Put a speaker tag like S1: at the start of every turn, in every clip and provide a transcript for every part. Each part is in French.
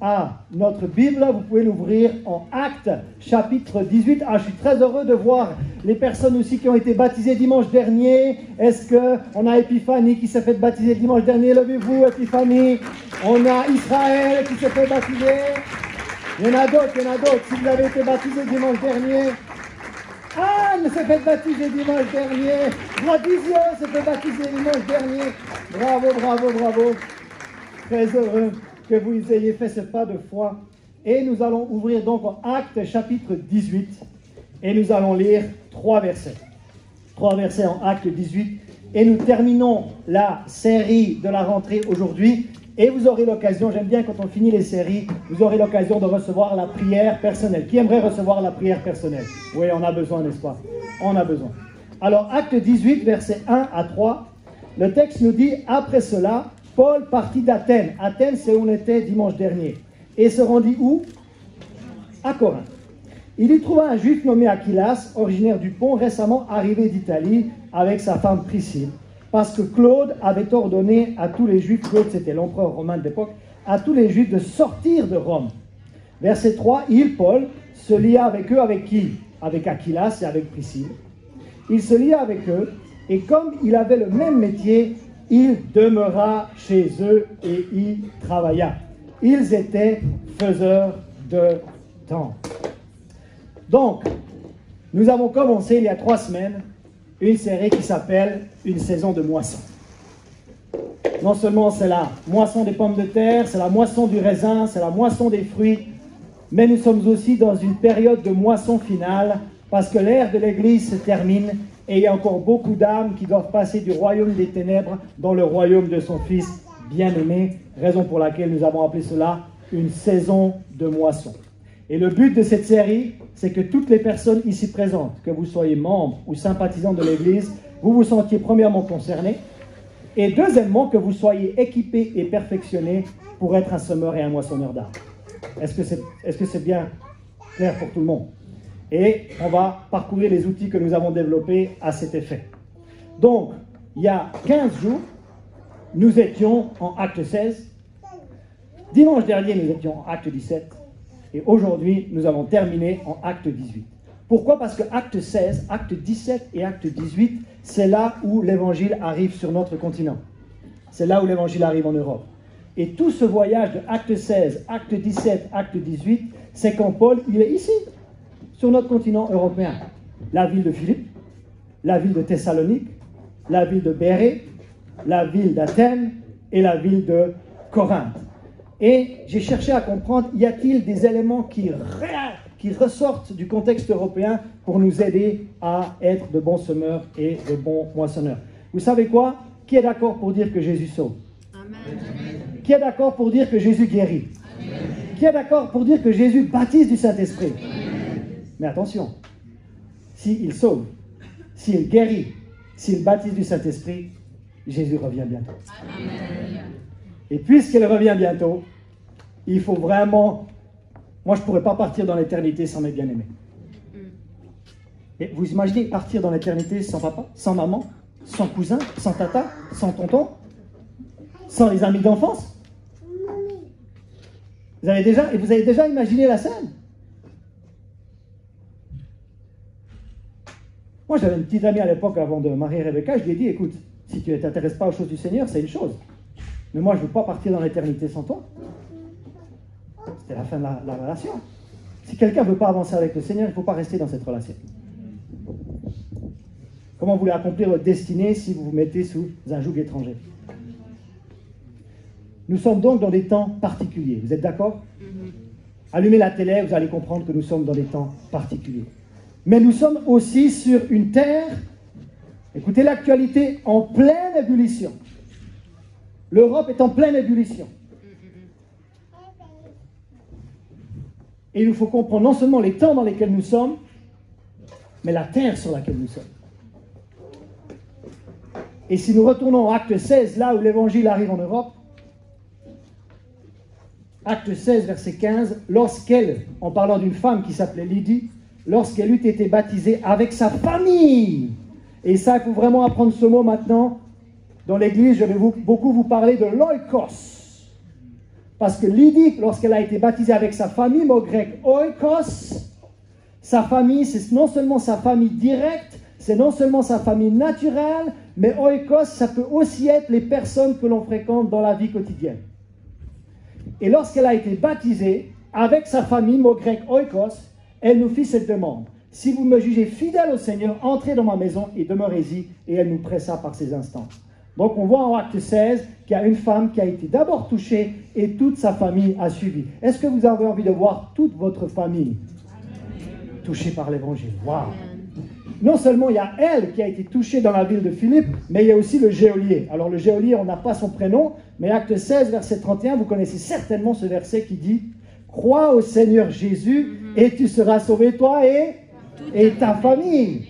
S1: à notre Bible, vous pouvez l'ouvrir en Actes, chapitre 18. Ah, je suis très heureux de voir les personnes aussi qui ont été baptisées dimanche dernier. Est-ce qu'on a Épiphanie qui s'est fait baptiser dimanche dernier? Levez-vous, Épiphanie. On a Israël qui s'est fait baptiser. Il y en a d'autres. Si vous avez été baptisé dimanche dernier, Anne s'est fait baptiser dimanche dernier. Gladysio s'est fait baptiser dimanche dernier. Bravo. Très heureux que vous ayez fait ce pas de foi. Et nous allons ouvrir donc en Actes chapitre 18 et nous allons lire 3 versets. 3 versets en Actes 18 et nous terminons la série de la rentrée aujourd'hui et vous aurez l'occasion, j'aime bien quand on finit les séries, vous aurez l'occasion de recevoir la prière personnelle. Qui aimerait recevoir la prière personnelle? Oui, on a besoin, n'est-ce pas? On a besoin. Alors Actes 18 versets 1 à 3, le texte nous dit « Après cela, Paul partit d'Athènes. » Athènes, c'est où on était dimanche dernier. Et se rendit où? À Corinthe. Il y trouva un juif nommé Aquilas, originaire du Pont, récemment arrivé d'Italie avec sa femme Priscille. Parce que Claude avait ordonné à tous les juifs, Claude c'était l'empereur romain de l'époque, à tous les juifs de sortir de Rome. Verset 3, il, Paul, se lia avec eux, avec qui? Avec Aquilas et avec Priscille. Il se lia avec eux, et comme il avait le même métier, il demeura chez eux et y travailla. Ils étaient faiseurs de temple. Donc, nous avons commencé il y a 3 semaines une série qui s'appelle « Une saison de moisson ». Non seulement c'est la moisson des pommes de terre, c'est la moisson du raisin, c'est la moisson des fruits, mais nous sommes aussi dans une période de moisson finale parce que l'ère de l'Église se termine et il y a encore beaucoup d'âmes qui doivent passer du royaume des ténèbres dans le royaume de son Fils bien-aimé, raison pour laquelle nous avons appelé cela une saison de moisson. Et le but de cette série, c'est que toutes les personnes ici présentes, que vous soyez membres ou sympathisants de l'Église, vous vous sentiez premièrement concernés, et deuxièmement, que vous soyez équipés et perfectionnés pour être un semeur et un moissonneur d'arbres. Est-ce que c'est bien clair pour tout le monde? Et on va parcourir les outils que nous avons développés à cet effet. Donc, il y a 15 jours, nous étions en acte 16. Dimanche dernier, nous étions en acte 17. Et aujourd'hui, nous allons terminer en acte 18. Pourquoi? Parce que acte 16, acte 17 et acte 18, c'est là où l'évangile arrive sur notre continent. C'est là où l'évangile arrive en Europe. Et tout ce voyage de acte 16, acte 17, acte 18, c'est quand Paul, il est ici, sur notre continent européen. La ville de Philippe, la ville de Thessalonique, la ville de Bérée, la ville d'Athènes et la ville de Corinthe. Et j'ai cherché à comprendre, y a-t-il des éléments qui ressortent du contexte européen pour nous aider à être de bons semeurs et de bons moissonneurs? Vous savez quoi? Qui est d'accord pour dire que Jésus sauve? Amen. Qui est d'accord pour dire que Jésus guérit? Amen. Qui est d'accord pour dire que Jésus baptise du Saint-Esprit? Amen. Mais attention, s'il sauve, s'il guérit, s'il baptise du Saint-Esprit, Jésus revient bientôt. Amen. Et puisqu'il revient bientôt, il faut vraiment... Moi, je ne pourrais pas partir dans l'éternité sans mes bien-aimés. Et vous imaginez partir dans l'éternité sans papa, sans maman, sans cousin, sans tata, sans tonton, sans les amis d'enfance? Vous avez déjà imaginé la scène? Moi, j'avais une petite amie à l'époque, avant de marier Rebecca, je lui ai dit, écoute, si tu ne t'intéresses pas aux choses du Seigneur, c'est une chose. Mais moi, je ne veux pas partir dans l'éternité sans toi. C'était la fin de la relation. Si quelqu'un ne veut pas avancer avec le Seigneur, il ne faut pas rester dans cette relation. Comment vous voulez accomplir votre destinée si vous vous mettez sous un joug étranger? Nous sommes donc dans des temps particuliers. Vous êtes d'accord? Allumez la télé, vous allez comprendre que nous sommes dans des temps particuliers. Mais nous sommes aussi sur une terre, écoutez l'actualité, en pleine ébullition. L'Europe est en pleine ébullition. Et il nous faut comprendre non seulement les temps dans lesquels nous sommes, mais la terre sur laquelle nous sommes. Et si nous retournons à acte 16, là où l'évangile arrive en Europe, acte 16, verset 15, lorsqu'elle, en parlant d'une femme qui s'appelait Lydie, lorsqu'elle eut été baptisée avec sa famille, et ça, il faut vraiment apprendre ce mot maintenant. Dans l'église, je vais beaucoup vous parler de l'oikos. Parce que Lydie, lorsqu'elle a été baptisée avec sa famille, mot grec oikos, sa famille, c'est non seulement sa famille directe, c'est non seulement sa famille naturelle, mais oikos, ça peut aussi être les personnes que l'on fréquente dans la vie quotidienne. Et lorsqu'elle a été baptisée avec sa famille, mot grec oikos, elle nous fit cette demande. Si vous me jugez fidèle au Seigneur, entrez dans ma maison et demeurez-y. Et elle nous pressa par ces instants. Donc on voit en acte 16 qu'il y a une femme qui a été d'abord touchée et toute sa famille a suivi. Est-ce que vous avez envie de voir toute votre famille touchée par l'évangile? Waouh! Non seulement il y a elle qui a été touchée dans la ville de Philippe, mais il y a aussi le geôlier. Alors le geôlier, on n'a pas son prénom, mais acte 16, verset 31, vous connaissez certainement ce verset qui dit « Crois au Seigneur Jésus et tu seras sauvé toi et ta famille. »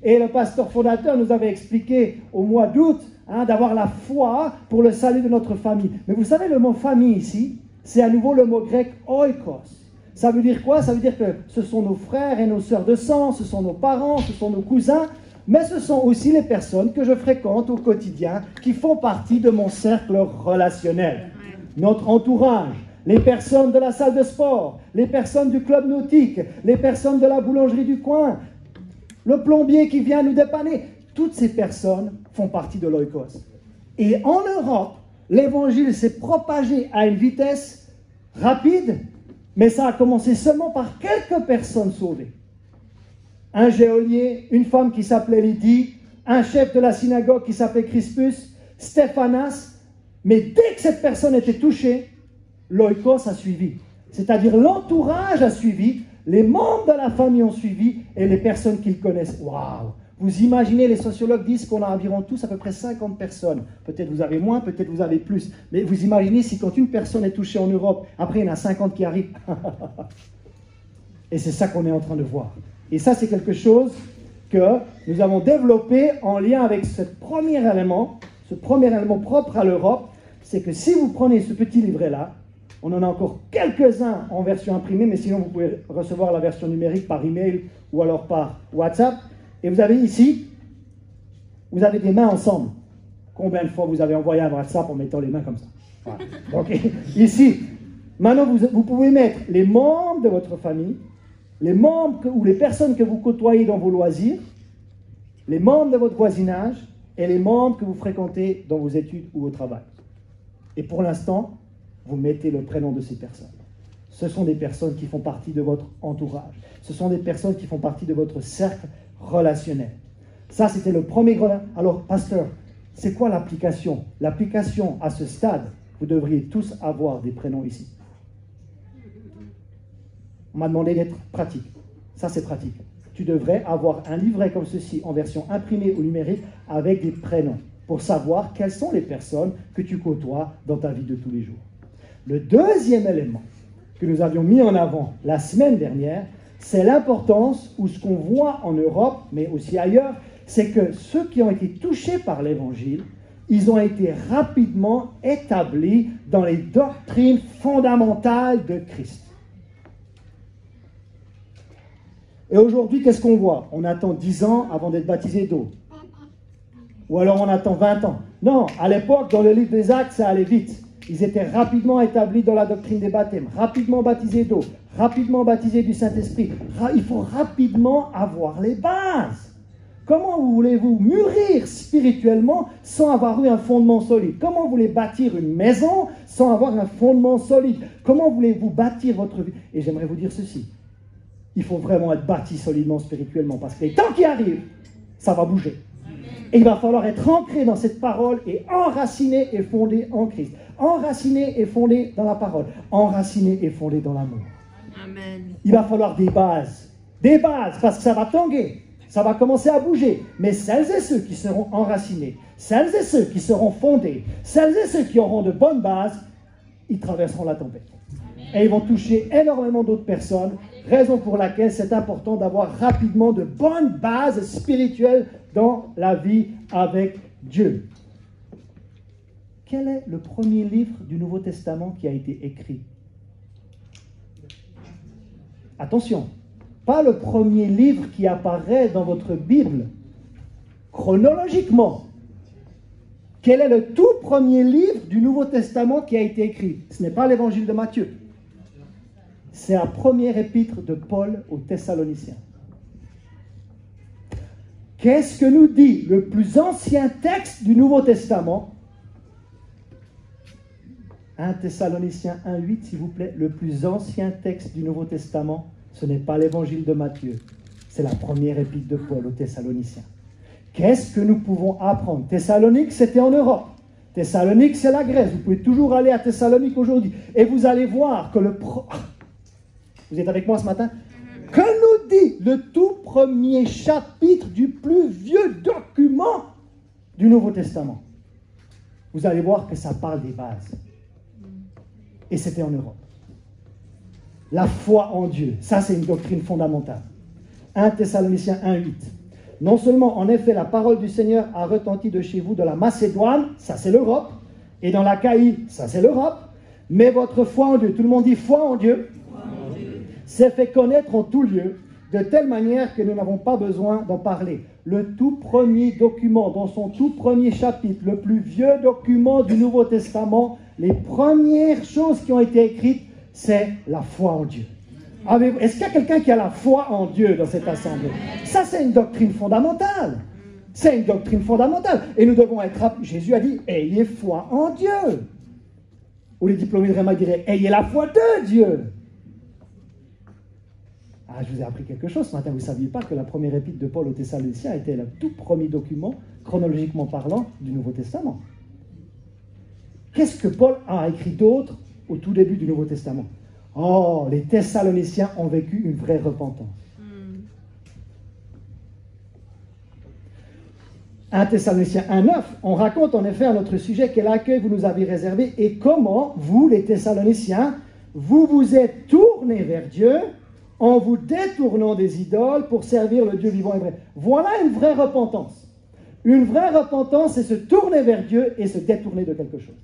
S1: Et le pasteur fondateur nous avait expliqué au mois d'août d'avoir la foi pour le salut de notre famille. Mais vous savez, le mot famille ici, c'est à nouveau le mot grec oikos. Ça veut dire quoi? Ça veut dire que ce sont nos frères et nos sœurs de sang, ce sont nos parents, ce sont nos cousins, mais ce sont aussi les personnes que je fréquente au quotidien qui font partie de mon cercle relationnel. Notre entourage, les personnes de la salle de sport, les personnes du club nautique, les personnes de la boulangerie du coin, le plombier qui vient nous dépanner, toutes ces personnes font partie de l'oikos. Et en Europe, l'évangile s'est propagé à une vitesse rapide, mais ça a commencé seulement par quelques personnes sauvées. Un geôlier, une femme qui s'appelait Lydie, un chef de la synagogue qui s'appelait Crispus, Stéphanas. Mais dès que cette personne était touchée, l'oikos a suivi. C'est-à-dire l'entourage a suivi, les membres de la famille ont suivi et les personnes qu'ils connaissent. Waouh! Vous imaginez, les sociologues disent qu'on a environ tous à peu près 50 personnes. Peut-être vous avez moins, peut-être vous avez plus. Mais vous imaginez si quand une personne est touchée en Europe, après il y en a 50 qui arrivent. Et c'est ça qu'on est en train de voir. Et ça, c'est quelque chose que nous avons développé en lien avec ce premier élément propre à l'Europe. C'est que si vous prenez ce petit livret-là, on en a encore quelques-uns en version imprimée, mais sinon vous pouvez recevoir la version numérique par email ou alors par WhatsApp. Et vous avez ici, vous avez des mains ensemble. Combien de fois vous avez envoyé un WhatsApp en mettant les mains comme ça? Voilà. Donc ici, maintenant vous pouvez mettre les membres de votre famille, les membres ou les personnes que vous côtoyez dans vos loisirs, les membres de votre voisinage et les membres que vous fréquentez dans vos études ou au travail. Et pour l'instant, vous mettez le prénom de ces personnes. Ce sont des personnes qui font partie de votre entourage. Ce sont des personnes qui font partie de votre cercle relationnel. Ça, c'était le premier grand... Alors, pasteur, c'est quoi l'application? L'application à ce stade, vous devriez tous avoir des prénoms ici. On m'a demandé d'être pratique. Ça, c'est pratique. Tu devrais avoir un livret comme ceci, en version imprimée ou numérique, avec des prénoms, pour savoir quelles sont les personnes que tu côtoies dans ta vie de tous les jours. Le deuxième élément que nous avions mis en avant la semaine dernière, c'est l'importance, ou ce qu'on voit en Europe, mais aussi ailleurs, c'est que ceux qui ont été touchés par l'Évangile, ils ont été rapidement établis dans les doctrines fondamentales de Christ. Et aujourd'hui, qu'est-ce qu'on voit? On attend 10 ans avant d'être baptisé d'eau. Ou alors on attend 20 ans. Non, à l'époque, dans le livre des Actes, ça allait vite. Ils étaient rapidement établis dans la doctrine des baptêmes, rapidement baptisés d'eau, rapidement baptisés du Saint-Esprit. Il faut rapidement avoir les bases. Comment voulez-vous mûrir spirituellement sans avoir eu un fondement solide? Comment voulez-vous bâtir une maison sans avoir un fondement solide? Comment voulez-vous bâtir votre vie? Et j'aimerais vous dire ceci. Il faut vraiment être bâti solidement spirituellement parce que les temps qui arrivent, ça va bouger. Et il va falloir être ancré dans cette parole et enraciné et fondé en Christ. Enraciné et fondé dans la parole. Enraciné et fondé dans l'amour.
S2: Amen.
S1: Il va falloir des bases. Des bases, parce que ça va tanguer. Ça va commencer à bouger. Mais celles et ceux qui seront enracinés, celles et ceux qui seront fondés, celles et ceux qui auront de bonnes bases, ils traverseront la tempête. Et ils vont toucher énormément d'autres personnes, raison pour laquelle c'est important d'avoir rapidement de bonnes bases spirituelles dans la vie avec Dieu. Quel est le premier livre du Nouveau Testament qui a été écrit? Attention, pas le premier livre qui apparaît dans votre Bible, chronologiquement. Quel est le tout premier livre du Nouveau Testament qui a été écrit? Ce n'est pas l'évangile de Matthieu. C'est la première épître de Paul aux Thessaloniciens. Qu'est-ce que nous dit le plus ancien texte du Nouveau Testament? 1 Thessaloniciens 1,8, s'il vous plaît. Le plus ancien texte du Nouveau Testament, ce n'est pas l'évangile de Matthieu. C'est la première épître de Paul aux Thessaloniciens. Qu'est-ce que nous pouvons apprendre? Thessalonique, c'était en Europe. Thessalonique, c'est la Grèce. Vous pouvez toujours aller à Thessalonique aujourd'hui. Et vous allez voir que Vous êtes avec moi ce matin? Que nous dit le tout premier chapitre du plus vieux document du Nouveau Testament? Vous allez voir que ça parle des bases. Et c'était en Europe. La foi en Dieu, ça c'est une doctrine fondamentale. 1 Thessaloniciens 1,8. Non seulement, en effet, la parole du Seigneur a retenti de chez vous, de la Macédoine, ça c'est l'Europe, et dans l'Achaïe, ça c'est l'Europe, mais votre foi en Dieu, tout le monde dit foi en Dieu, s'est fait connaître en tout lieu, de telle manière que nous n'avons pas besoin d'en parler. Le tout premier document, dans son tout premier chapitre, le plus vieux document du Nouveau Testament, les premières choses qui ont été écrites, c'est la foi en Dieu. Est-ce qu'il y a quelqu'un qui a la foi en Dieu dans cette assemblée? Ça, c'est une doctrine fondamentale. C'est une doctrine fondamentale. Et nous devons être... Jésus a dit, ayez foi en Dieu. Ou les diplômés de Réma diraient, ayez la foi de Dieu. Ah, je vous ai appris quelque chose ce matin. Vous ne saviez pas que la première épître de Paul aux Thessaloniciens était le tout premier document, chronologiquement parlant, du Nouveau Testament. Qu'est-ce que Paul a écrit d'autre au tout début du Nouveau Testament? Oh, les Thessaloniciens ont vécu une vraie repentance. 1 Thessaloniciens 1,9, on raconte en effet à notre sujet quel accueil vous nous avez réservé et comment vous, les Thessaloniciens, vous vous êtes tournés vers Dieu en vous détournant des idoles pour servir le Dieu vivant et vrai. Voilà une vraie repentance. Une vraie repentance, c'est se tourner vers Dieu et se détourner de quelque chose.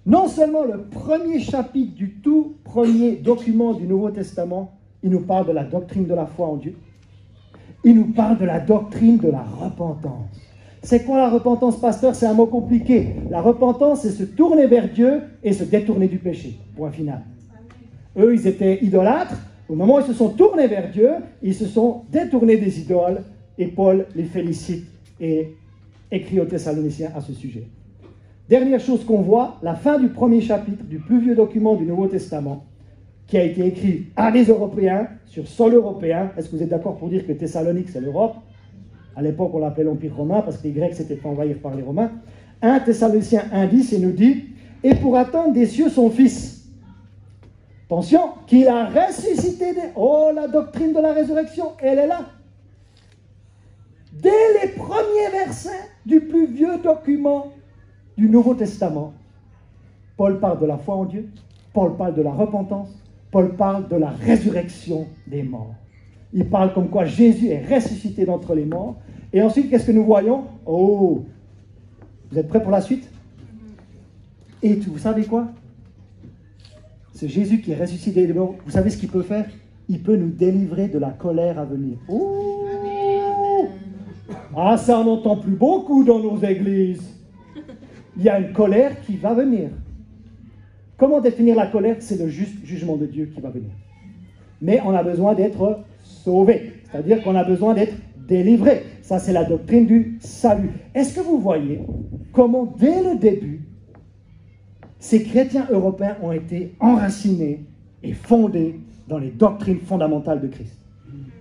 S1: Non seulement le premier chapitre du tout premier document du Nouveau Testament, il nous parle de la doctrine de la foi en Dieu. Il nous parle de la doctrine de la repentance. C'est quoi la repentance, pasteur? C'est un mot compliqué. La repentance, c'est se tourner vers Dieu et se détourner du péché. Point final. Eux, ils étaient idolâtres. Au moment où ils se sont tournés vers Dieu, ils se sont détournés des idoles. Et Paul les félicite et écrit aux Thessaloniciens à ce sujet. Dernière chose qu'on voit, la fin du premier chapitre du plus vieux document du Nouveau Testament, qui a été écrit à des Européens, sur sol européen. Est-ce que vous êtes d'accord pour dire que Thessalonique, c'est l'Europe? À l'époque, on l'appelait l'Empire romain, parce que les Grecs s'étaient fait envahir par les Romains. 1 Thessaloniciens 1,10, il nous dit « Et pour attendre des cieux son Fils. » Attention, qu'il a ressuscité des... Oh, la doctrine de la résurrection, elle est là. Dès les premiers versets du plus vieux document du Nouveau Testament, Paul parle de la foi en Dieu, Paul parle de la repentance, Paul parle de la résurrection des morts. Il parle comme quoi Jésus est ressuscité d'entre les morts. Et ensuite, qu'est-ce que nous voyons? Oh, vous êtes prêts pour la suite? Et vous savez quoi? C'est Jésus qui est ressuscité des morts. Vous savez ce qu'il peut faire? Il peut nous délivrer de la colère à venir. Oh! Ah, ça, on n'entend plus beaucoup dans nos églises. Il y a une colère qui va venir. Comment définir la colère? C'est le juste jugement de Dieu qui va venir. Mais on a besoin d'être sauvé, c'est-à-dire qu'on a besoin d'être délivré. Ça, c'est la doctrine du salut. Est-ce que vous voyez comment, dès le début, ces chrétiens européens ont été enracinés et fondés dans les doctrines fondamentales de Christ?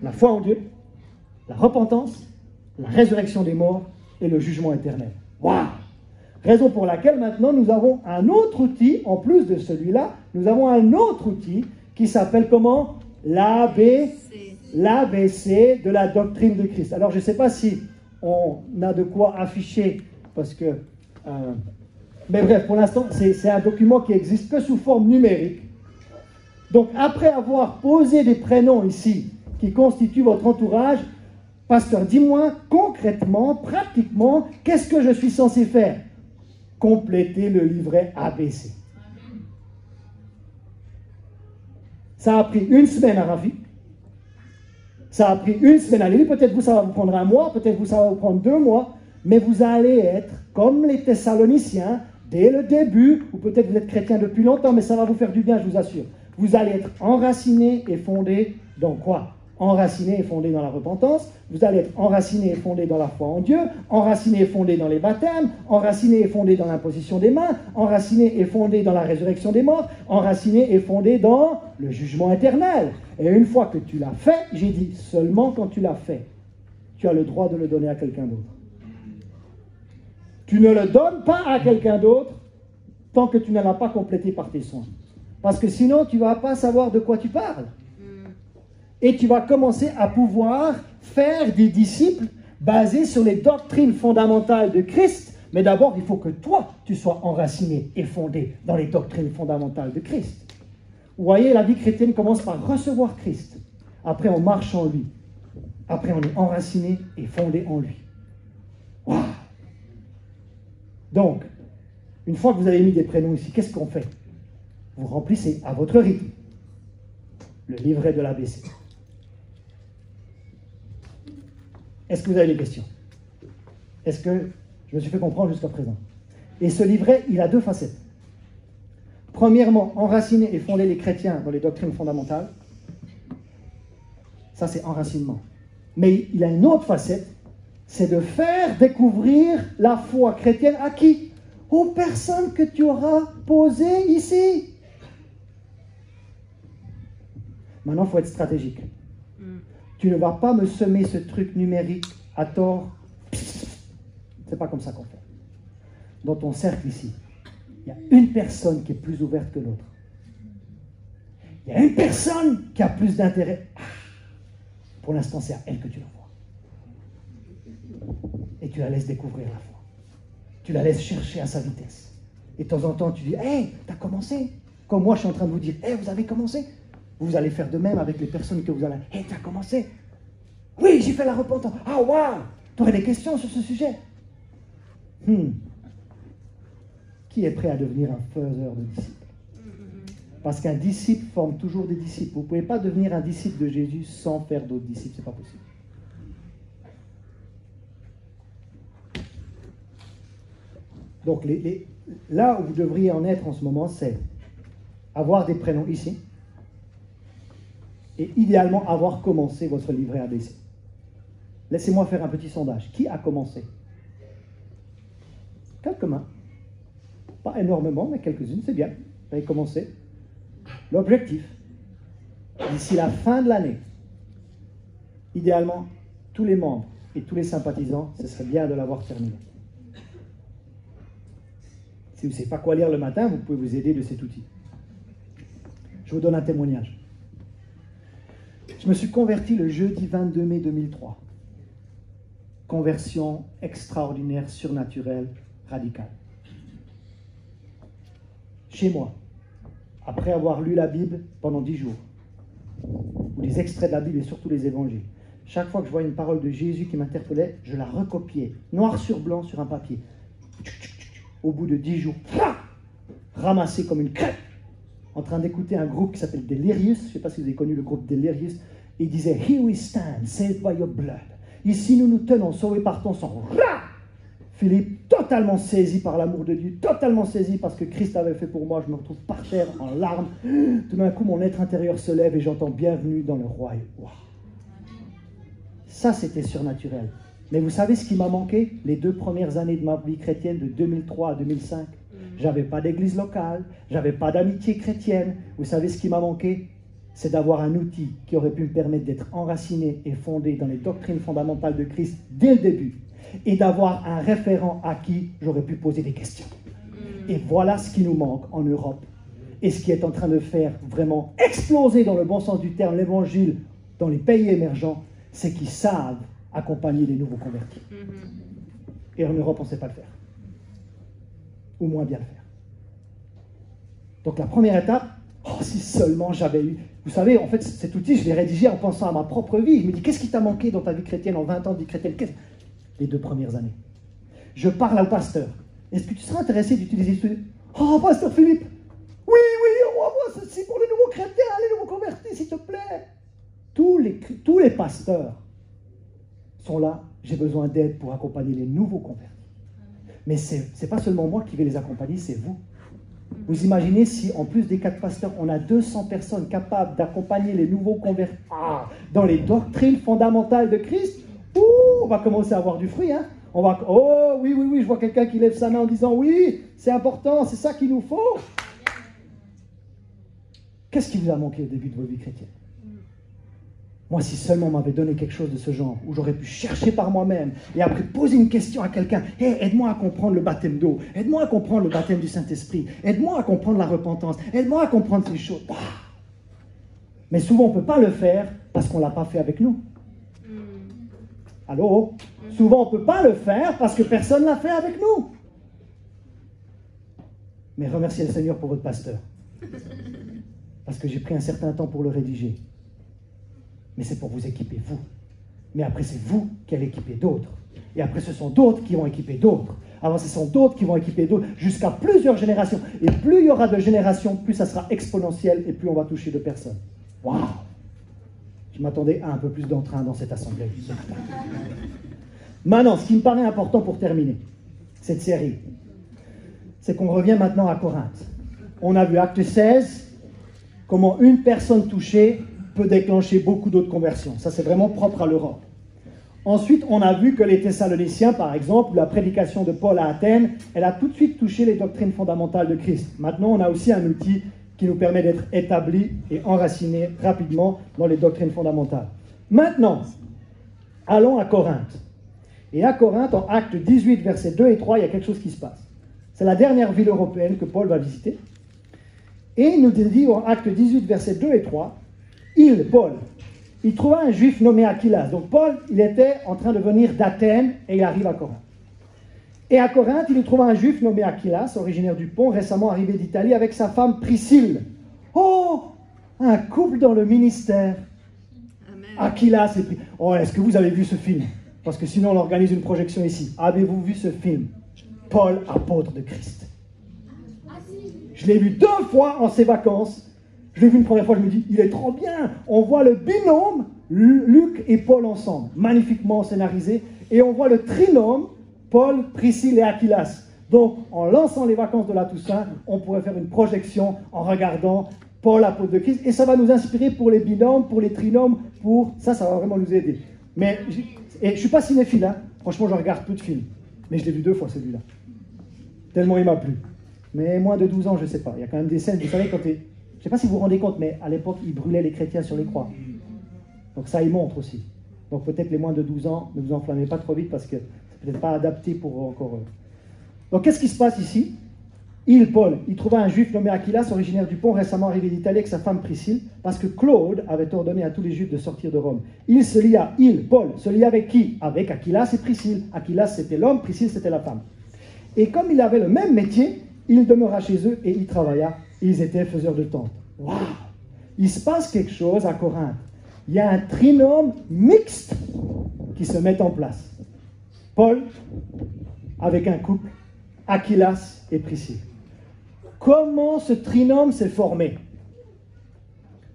S1: La foi en Dieu, la repentance, la résurrection des morts et le jugement éternel. Waouh! Raison pour laquelle maintenant nous avons un autre outil, en plus de celui-là, nous avons un autre outil qui s'appelle comment? L'ABC de la doctrine de Christ. Alors je ne sais pas si on a de quoi afficher, parce que... mais bref, pour l'instant, c'est un document qui existe que sous forme numérique. Donc après avoir posé des prénoms ici, qui constituent votre entourage, pasteur, dis-moi concrètement, pratiquement, qu'est-ce que je suis censé faire? Compléter le livret ABC. Ça a pris une semaine à Rafi. Ça a pris une semaine à lire, peut-être vous, ça va vous prendre un mois, peut-être vous, ça va vous prendre 2 mois, mais vous allez être comme les Thessaloniciens dès le début, ou peut-être vous êtes chrétien depuis longtemps, mais ça va vous faire du bien, je vous assure. Vous allez être enraciné et fondé dans quoi? Enraciné et fondé dans la repentance, vous allez être enraciné et fondé dans la foi en Dieu, enraciné et fondé dans les baptêmes, enraciné et fondé dans l'imposition des mains, enraciné et fondé dans la résurrection des morts, enraciné et fondé dans le jugement éternel. Et une fois que tu l'as fait, j'ai dit seulement quand tu l'as fait, tu as le droit de le donner à quelqu'un d'autre. Tu ne le donnes pas à quelqu'un d'autre tant que tu ne l'as pas complété par tes soins. Parce que sinon, tu ne vas pas savoir de quoi tu parles. Et tu vas commencer à pouvoir faire des disciples basés sur les doctrines fondamentales de Christ. Mais d'abord, il faut que toi, tu sois enraciné et fondé dans les doctrines fondamentales de Christ. Vous voyez, la vie chrétienne commence par recevoir Christ. Après, on marche en lui. Après, on est enraciné et fondé en lui. Waouh! Donc, une fois que vous avez mis des prénoms ici, qu'est-ce qu'on fait? Vous remplissez à votre rythme le livret de l'ABC. Est-ce que vous avez des questions? Est-ce que je me suis fait comprendre jusqu'à présent? Et ce livret, il a 2 facettes. Premièrement, enraciner et fonder les chrétiens dans les doctrines fondamentales. Ça, c'est enracinement. Mais il a une autre facette, c'est de faire découvrir la foi chrétienne à qui? Aux personnes que tu auras posées ici. Maintenant, il faut être stratégique. Tu ne vas pas me semer ce truc numérique à tort. C'est pas comme ça qu'on fait. Dans ton cercle ici, il y a une personne qui est plus ouverte que l'autre. Il y a une personne qui a plus d'intérêt. Pour l'instant, c'est à elle que tu l'envoies. Et tu la laisses découvrir la foi. Tu la laisses chercher à sa vitesse. Et de temps en temps, tu dis, hey, t'as commencé. Comme moi, je suis en train de vous dire, hey, vous avez commencé. Vous allez faire de même avec les personnes que vous allez. Hey, t'as commencé? Oui, j'ai fait la repentance. Ah, waouh! Tu aurais des questions sur ce sujet? Qui est prêt à devenir un faiseur de disciples? Parce qu'un disciple forme toujours des disciples. Vous ne pouvez pas devenir un disciple de Jésus sans faire d'autres disciples. Ce n'est pas possible. Donc, là où vous devriez en être en ce moment, c'est avoir des prénoms ici. Et idéalement avoir commencé votre livret ABC. Laissez-moi faire un petit sondage. Qui a commencé? Quelques mains. Pas énormément, mais quelques-unes, c'est bien. Vous avez commencé. L'objectif, d'ici la fin de l'année, idéalement, tous les membres et tous les sympathisants, ce serait bien de l'avoir terminé. Si vous ne savez pas quoi lire le matin, vous pouvez vous aider de cet outil. Je vous donne un témoignage. Je me suis converti le jeudi 22 mai 2003. Conversion extraordinaire, surnaturelle, radicale. Chez moi, après avoir lu la Bible pendant 10 jours, ou des extraits de la Bible et surtout les évangiles, chaque fois que je voyais une parole de Jésus qui m'interpellait, je la recopiais, noir sur blanc sur un papier. Au bout de 10 jours, ramassé comme une crêpe, en train d'écouter un groupe qui s'appelle Delirious, je ne sais pas si vous avez connu le groupe Delirious, et il disait « Here we stand, saved by your blood ». Ici, nous nous tenons, sauvés par ton sang. Philippe, totalement saisi par l'amour de Dieu, totalement saisi par ce que Christ avait fait pour moi, je me retrouve par terre, en larmes. Tout d'un coup, mon être intérieur se lève et j'entends « Bienvenue dans le royaume ». Wow. Ça, c'était surnaturel. Mais vous savez ce qui m'a manqué? Les 2 premières années de ma vie chrétienne, de 2003 à 2005. J'avais pas d'église locale, j'avais pas d'amitié chrétienne. Vous savez ce qui m'a manqué? C'est d'avoir un outil qui aurait pu me permettre d'être enraciné et fondé dans les doctrines fondamentales de Christ dès le début. Et d'avoir un référent à qui j'aurais pu poser des questions. Et voilà ce qui nous manque en Europe. Et ce qui est en train de faire vraiment exploser, dans le bon sens du terme, l'évangile dans les pays émergents, c'est qu'ils savent accompagner les nouveaux convertis. Et en Europe, on ne sait pas le faire. Ou moins bien le faire. Donc la première étape, si seulement j'avais eu... Vous savez, en fait, cet outil, je l'ai rédigé en pensant à ma propre vie. Je me dis, qu'est-ce qui t'a manqué dans ta vie chrétienne, en 20 ans de vie chrétienne? Les 2 premières années. Je parle au pasteur. Est-ce que tu seras intéressé d'utiliser ce... Oh, pasteur Philippe! Oui, envoie-moi ceci pour les nouveaux chrétiens, les nouveaux convertis, s'il te plaît. tous les pasteurs sont là, j'ai besoin d'aide pour accompagner les nouveaux convertis. Mais ce n'est pas seulement moi qui vais les accompagner, c'est vous. Vous imaginez si, en plus des 4 pasteurs, on a 200 personnes capables d'accompagner les nouveaux convertis dans les doctrines fondamentales de Christ. On va commencer à avoir du fruit. Hein? Oh oui, je vois quelqu'un qui lève sa main en disant oui, c'est important, c'est ça qu'il nous faut. Qu'est-ce qui vous a manqué au début de vos vies chrétiennes? Moi, si seulement on m'avait donné quelque chose de ce genre, où j'aurais pu chercher par moi-même et après poser une question à quelqu'un, « Hey, aide-moi à comprendre le baptême d'eau, aide-moi à comprendre le baptême du Saint-Esprit, aide-moi à comprendre la repentance, aide-moi à comprendre ces choses. » Mais souvent, on ne peut pas le faire parce qu'on ne l'a pas fait avec nous. Allô? Souvent, on ne peut pas le faire parce que personne ne l'a fait avec nous. Mais remerciez le Seigneur pour votre pasteur. Parce que j'ai pris un certain temps pour le rédiger. Mais c'est pour vous équiper, vous. Mais après, c'est vous qui allez équiper d'autres. Et après, ce sont d'autres qui vont équiper d'autres. Alors, ce sont d'autres qui vont équiper d'autres jusqu'à plusieurs générations. Et plus il y aura de générations, plus ça sera exponentiel et plus on va toucher de personnes. Waouh! Je m'attendais à un peu plus d'entrain dans cette assemblée. Maintenant, ce qui me paraît important pour terminer cette série, c'est qu'on revient maintenant à Corinthe. On a vu Acte 16, comment une personne touchée peut déclencher beaucoup d'autres conversions. Ça, c'est vraiment propre à l'Europe. Ensuite, on a vu que les Thessaloniciens, par exemple, la prédication de Paul à Athènes, elle a tout de suite touché les doctrines fondamentales de Christ. Maintenant, on a aussi un outil qui nous permet d'être établis et enracinés rapidement dans les doctrines fondamentales. Maintenant, allons à Corinthe. Et à Corinthe, en Acte 18, versets 2 et 3, il y a quelque chose qui se passe. C'est la dernière ville européenne que Paul va visiter. Et il nous dit en Acte 18, versets 2 et 3, Paul, il trouva un juif nommé Aquilas. Donc Paul, il était en train de venir d'Athènes et il arrive à Corinthe. Et à Corinthe, il y trouva un juif nommé Aquilas, originaire du Pont, récemment arrivé d'Italie avec sa femme Priscille. Oh, un couple dans le ministère. Amen. Aquilas et Priscille. Oh, est-ce que vous avez vu ce film? Parce que sinon on organise une projection ici. Avez-vous vu ce film? Paul, apôtre de Christ. Je l'ai vu 2 fois en ses vacances. Je l'ai vu une première fois, je me dis, il est trop bien. On voit le binôme, Luc et Paul ensemble, magnifiquement scénarisé. Et on voit le trinôme, Paul, Priscille et Aquilas. Donc, en lançant les vacances de la Toussaint, on pourrait faire une projection en regardant Paul, apôtre de Christ. Et ça va nous inspirer pour les binômes, pour les trinômes, ça va vraiment nous aider. Mais, je ne suis pas cinéphile, hein. Franchement, je regarde peu de films. Mais je l'ai vu 2 fois, celui-là. Tellement il m'a plu. Mais moins de 12 ans, je ne sais pas. Il y a quand même des scènes, vous savez, quand je ne sais pas si vous vous rendez compte, mais à l'époque, ils brûlaient les chrétiens sur les croix. Donc ça, il montre aussi. Donc peut-être les moins de 12 ans, ne vous enflammez pas trop vite parce que c'est peut-être pas adapté pour encore... Donc qu'est-ce qui se passe ici? Paul, il trouva un juif nommé Aquilas, originaire du Pont, récemment arrivé d'Italie avec sa femme Priscille, parce que Claude avait ordonné à tous les juifs de sortir de Rome. Paul, se lia avec qui? Avec Aquilas et Priscille. Aquilas, c'était l'homme, Priscille, c'était la femme. Et comme il avait le même métier, il demeura chez eux et il travailla. Ils étaient faiseurs de tentes. Waouh! Il se passe quelque chose à Corinthe. Il y a un trinôme mixte qui se met en place. Paul, avec un couple, Aquilas et Priscille. Comment ce trinôme s'est formé?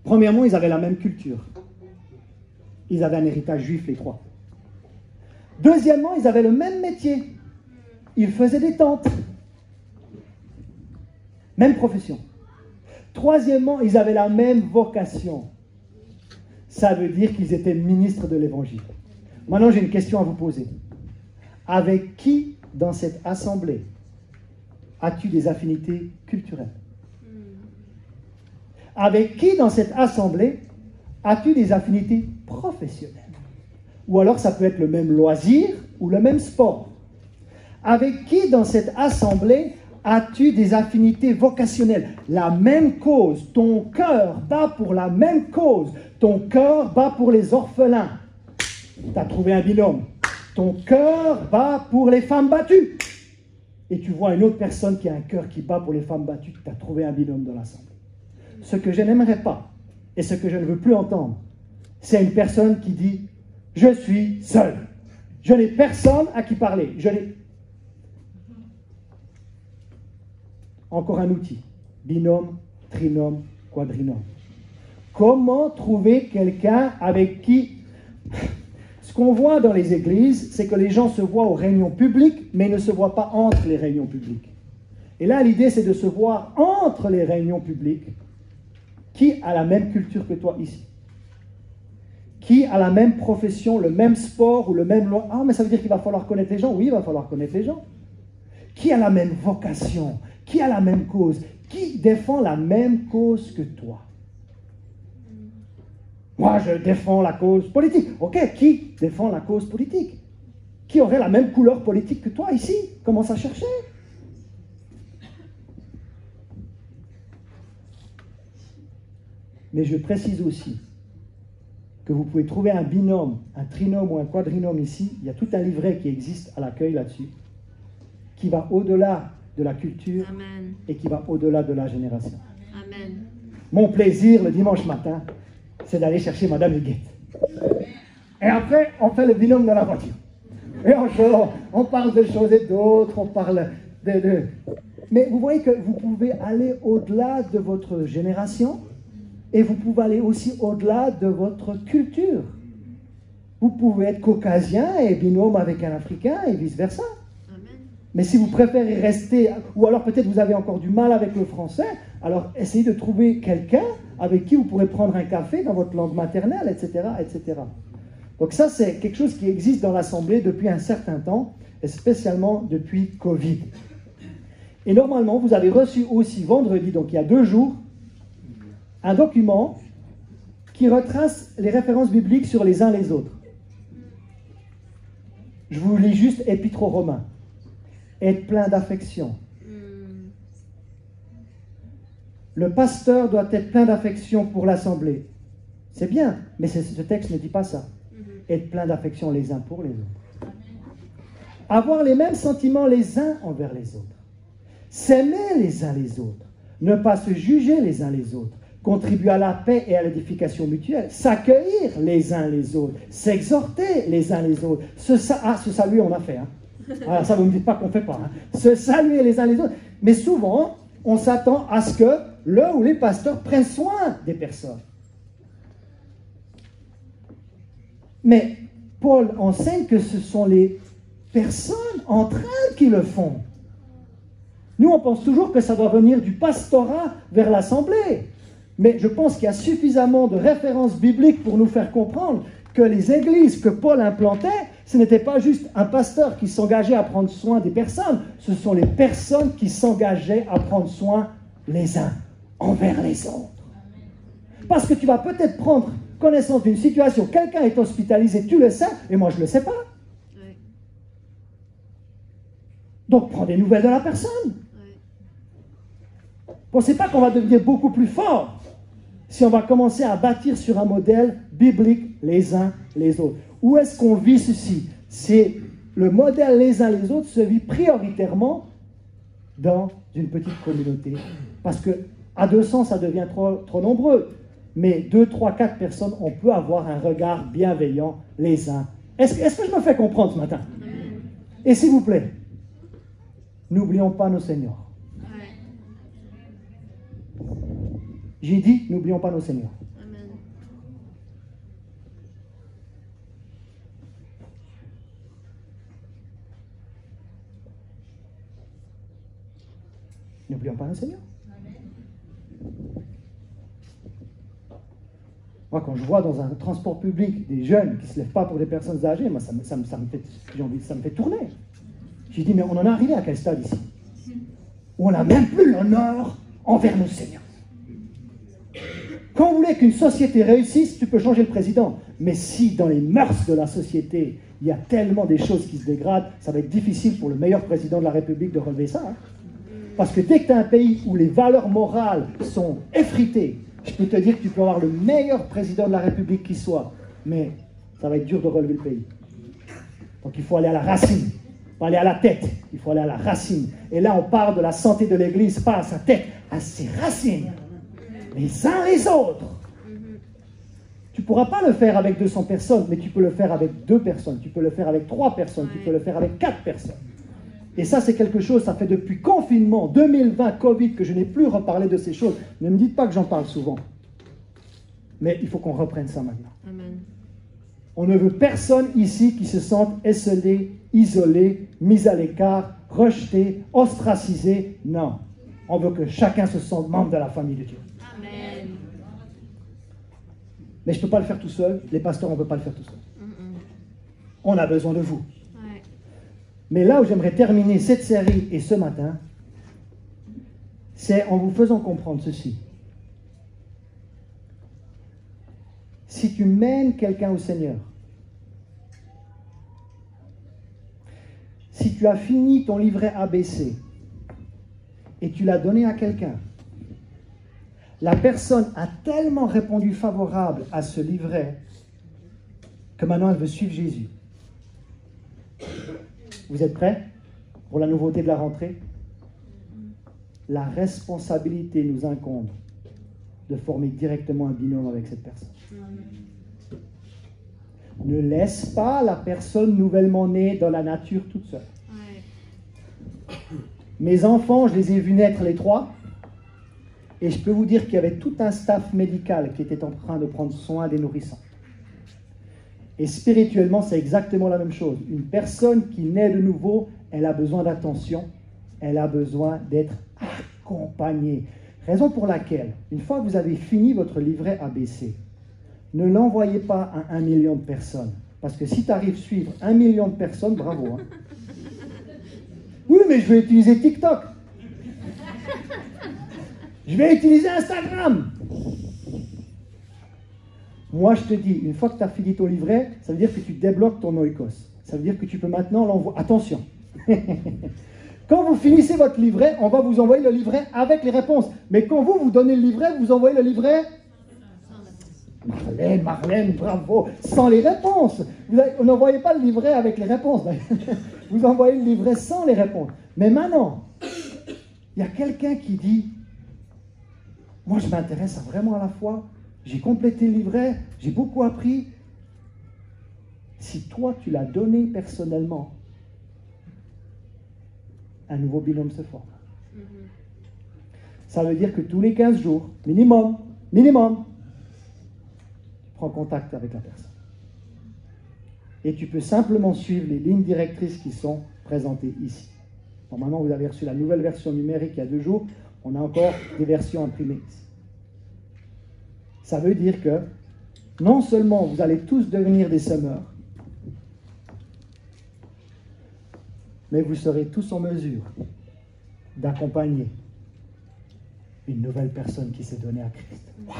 S1: Premièrement, ils avaient la même culture. Ils avaient un héritage juif, les 3. Deuxièmement, ils avaient le même métier. Ils faisaient des tentes. Même profession. Troisièmement, ils avaient la même vocation. Ça veut dire qu'ils étaient ministres de l'Évangile. Maintenant, j'ai une question à vous poser. Avec qui dans cette assemblée as-tu des affinités culturelles? Avec qui dans cette assemblée as-tu des affinités professionnelles? Ou alors ça peut être le même loisir ou le même sport. Avec qui dans cette assemblée as-tu des affinités vocationnelles? La même cause. Ton cœur bat pour la même cause. Ton cœur bat pour les orphelins. Tu as trouvé un binôme. Ton cœur bat pour les femmes battues. Et tu vois une autre personne qui a un cœur qui bat pour les femmes battues. Tu as trouvé un binôme dans l'assemblée. Ce que je n'aimerais pas, et ce que je ne veux plus entendre, c'est une personne qui dit « Je suis seul. Je n'ai personne à qui parler. Je n'ai... » Encore un outil. Binôme, trinôme, quadrinôme. Comment trouver quelqu'un avec qui... Ce qu'on voit dans les églises, c'est que les gens se voient aux réunions publiques, mais ne se voient pas entre les réunions publiques. Et là, l'idée, c'est de se voir entre les réunions publiques. Qui a la même culture que toi ici? Qui a la même profession, le même sport ou le même... Ah, mais ça veut dire qu'il va falloir connaître les gens? Oui, il va falloir connaître les gens. Qui a la même vocation? Qui a la même cause? Qui défend la même cause que toi? Moi, je défends la cause politique. Ok, qui défend la cause politique? Qui aurait la même couleur politique que toi ici? Commence à chercher. Mais je précise aussi que vous pouvez trouver un binôme, un trinôme ou un quadrinôme ici. Il y a tout un livret qui existe à l'accueil là-dessus, qui va au-delà de la culture. Amen. Et qui va au-delà de la génération. Amen. Mon plaisir le dimanche matin, c'est d'aller chercher Madame Huguette. Et après, on fait le binôme dans la voiture. Et on parle de choses et d'autres, on parle de... Mais vous voyez que vous pouvez aller au-delà de votre génération et vous pouvez aller aussi au-delà de votre culture. Vous pouvez être caucasien et binôme avec un Africain et vice-versa. Mais si vous préférez rester, ou alors peut-être vous avez encore du mal avec le français, alors essayez de trouver quelqu'un avec qui vous pourrez prendre un café dans votre langue maternelle, etc., etc. Donc ça, c'est quelque chose qui existe dans l'Assemblée depuis un certain temps, et spécialement depuis Covid. Et normalement, vous avez reçu aussi vendredi, donc il y a 2 jours, un document qui retrace les références bibliques sur les uns les autres. Je vous lis juste Épître aux Romains. Être plein d'affection. Le pasteur doit être plein d'affection pour l'assemblée. C'est bien, mais ce texte ne dit pas ça. Être plein d'affection les uns pour les autres. Avoir les mêmes sentiments les uns envers les autres. S'aimer les uns les autres. Ne pas se juger les uns les autres. Contribuer à la paix et à l'édification mutuelle. S'accueillir les uns les autres. S'exhorter les uns les autres. Se saluer, on a fait. Alors ça, vous ne me dites pas qu'on ne fait pas. Se saluer les uns les autres. Mais souvent, on s'attend à ce que le ou les pasteurs prennent soin des personnes. Mais Paul enseigne que ce sont les personnes entre elles qui le font. Nous, on pense toujours que ça doit venir du pastorat vers l'assemblée. Mais je pense qu'il y a suffisamment de références bibliques pour nous faire comprendre que les églises que Paul implantait, ce n'était pas juste un pasteur qui s'engageait à prendre soin des personnes, ce sont les personnes qui s'engageaient à prendre soin les uns envers les autres. Parce que tu vas peut-être prendre connaissance d'une situation, quelqu'un est hospitalisé, tu le sais, et moi je ne le sais pas. Oui. Donc prends des nouvelles de la personne. Oui. Pensez pas qu'on va devenir beaucoup plus fort si on va commencer à bâtir sur un modèle biblique les uns les autres. Où est-ce qu'on vit ceci? C'est le modèle les uns les autres se vit prioritairement dans une petite communauté. Parce que à 200, ça devient trop nombreux. Mais 2, 3, 4 personnes, on peut avoir un regard bienveillant les uns. Est-ce que je me fais comprendre ce matin? Et s'il vous plaît, n'oublions pas nos seniors. J'ai dit, n'oublions pas nos seniors. Amen. N'oublions pas nos seniors. Amen. Moi, quand je vois dans un transport public des jeunes qui ne se lèvent pas pour des personnes âgées, moi, ça me fait tourner. J'ai dit, mais on en est arrivé à quel stade ici? Où on n'a même plus l'honneur envers nos seniors. Quand vous voulez qu'une société réussisse, tu peux changer le président. Mais si dans les mœurs de la société, il y a tellement des choses qui se dégradent, ça va être difficile pour le meilleur président de la République de relever ça. Parce que dès que tu as un pays où les valeurs morales sont effritées, je peux te dire que tu peux avoir le meilleur président de la République qui soit, mais ça va être dur de relever le pays. Donc il faut aller à la racine, pas aller à la tête, il faut aller à la racine. Et là on part de la santé de l'Église, pas à sa tête, à ses racines. Les uns les autres. Tu ne pourras pas le faire avec 200 personnes, mais tu peux le faire avec 2 personnes, tu peux le faire avec 3 personnes, tu peux le faire avec 4 personnes. Et ça, c'est quelque chose, ça fait depuis confinement, 2020, Covid, que je n'ai plus reparlé de ces choses. Ne me dites pas que j'en parle souvent. Mais il faut qu'on reprenne ça maintenant.
S2: Amen.
S1: On ne veut personne ici qui se sente esselé, isolé, mis à l'écart, rejeté, ostracisé. Non. On veut que chacun se sente membre de la famille de Dieu.
S2: Amen.
S1: Mais je ne peux pas le faire tout seul. Les pasteurs, on ne peut pas le faire tout seul. On a besoin de vous.
S2: Ouais.
S1: Mais là où j'aimerais terminer cette série et ce matin, c'est en vous faisant comprendre ceci. Si tu mènes quelqu'un au Seigneur, si tu as fini ton livret ABC et tu l'as donné à quelqu'un, la personne a tellement répondu favorable à ce livret que maintenant elle veut suivre Jésus. Vous êtes prêts pour la nouveauté de la rentrée? La responsabilité nous incombe de former directement un binôme avec cette personne. Ne laisse pas la personne nouvellement née dans la nature toute seule.
S2: Ouais.
S1: Mes enfants, je les ai vus naître les trois, et je peux vous dire qu'il y avait tout un staff médical qui était en train de prendre soin des nourrissons. Et spirituellement, c'est exactement la même chose. Une personne qui naît de nouveau, elle a besoin d'attention, elle a besoin d'être accompagnée. Raison pour laquelle, une fois que vous avez fini votre livret ABC, ne l'envoyez pas à 1 million de personnes. Parce que si tu arrives à suivre 1 million de personnes, bravo. Hein. Oui, mais je vais utiliser TikTok. Je vais utiliser Instagram. Moi, je te dis, une fois que tu as fini ton livret, ça veut dire que tu débloques ton oikos. Ça veut dire que tu peux maintenant l'envoyer. Attention. Quand vous finissez votre livret, on va vous envoyer le livret avec les réponses. Mais quand vous donnez le livret, vous envoyez le livret... Marlène, bravo, sans les réponses. Vous n'envoyez pas le livret avec les réponses. Vous envoyez le livret sans les réponses. Mais maintenant, il y a quelqu'un qui dit, moi je m'intéresse vraiment à la foi, j'ai complété le livret, j'ai beaucoup appris. Si toi tu l'as donné personnellement, un nouveau binôme se forme. Ça veut dire que tous les 15 jours, minimum, prends contact avec la personne. Et tu peux simplement suivre les lignes directrices qui sont présentées ici. Normalement, vous avez reçu la nouvelle version numérique il y a 2 jours. On a encore des versions imprimées ici. Ça veut dire que non seulement vous allez tous devenir des semeurs, mais vous serez tous en mesure d'accompagner une nouvelle personne qui s'est donnée à Christ. Wow.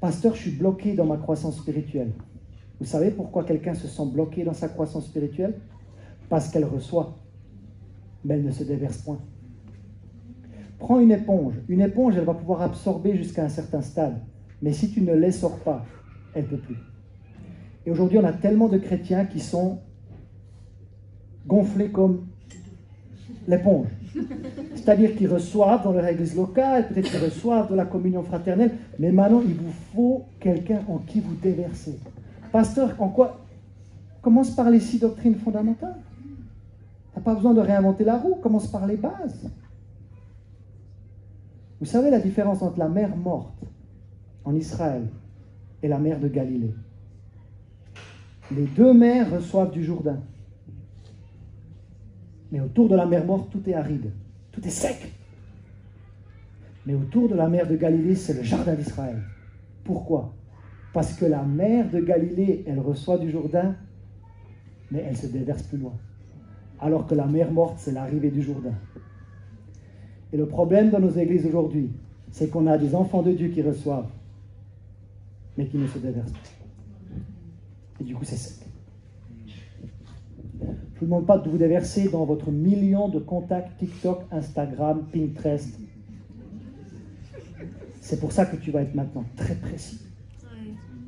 S1: Pasteur, je suis bloqué dans ma croissance spirituelle. Vous savez pourquoi quelqu'un se sent bloqué dans sa croissance spirituelle? Parce qu'elle reçoit, mais elle ne se déverse point. Prends une éponge. Une éponge, elle va pouvoir absorber jusqu'à un certain stade. Mais si tu ne l'essores pas, elle ne peut plus. Et aujourd'hui, on a tellement de chrétiens qui sont gonflés comme l'éponge. C'est-à-dire qu'ils reçoivent dans leur église locale, peut-être qu'ils reçoivent de la communion fraternelle, mais maintenant, il vous faut quelqu'un en qui vous déversez. Pasteur, en quoi? Commence par les 6 doctrines fondamentales. Tu n'as pas besoin de réinventer la roue, commence par les bases. Vous savez la différence entre la mer morte en Israël et la mer de Galilée? Les 2 mers reçoivent du Jourdain. Mais autour de la mer morte, tout est aride, tout est sec. Mais autour de la mer de Galilée, c'est le jardin d'Israël. Pourquoi? Parce que la mer de Galilée, elle reçoit du Jourdain, mais elle se déverse plus loin. Alors que la mer morte, c'est l'arrivée du Jourdain. Et le problème dans nos églises aujourd'hui, c'est qu'on a des enfants de Dieu qui reçoivent, mais qui ne se déversent pas. Et du coup, c'est sec. Je ne vous demande pas de vous déverser dans votre million de contacts TikTok, Instagram, Pinterest. C'est pour ça que tu vas être maintenant très précis.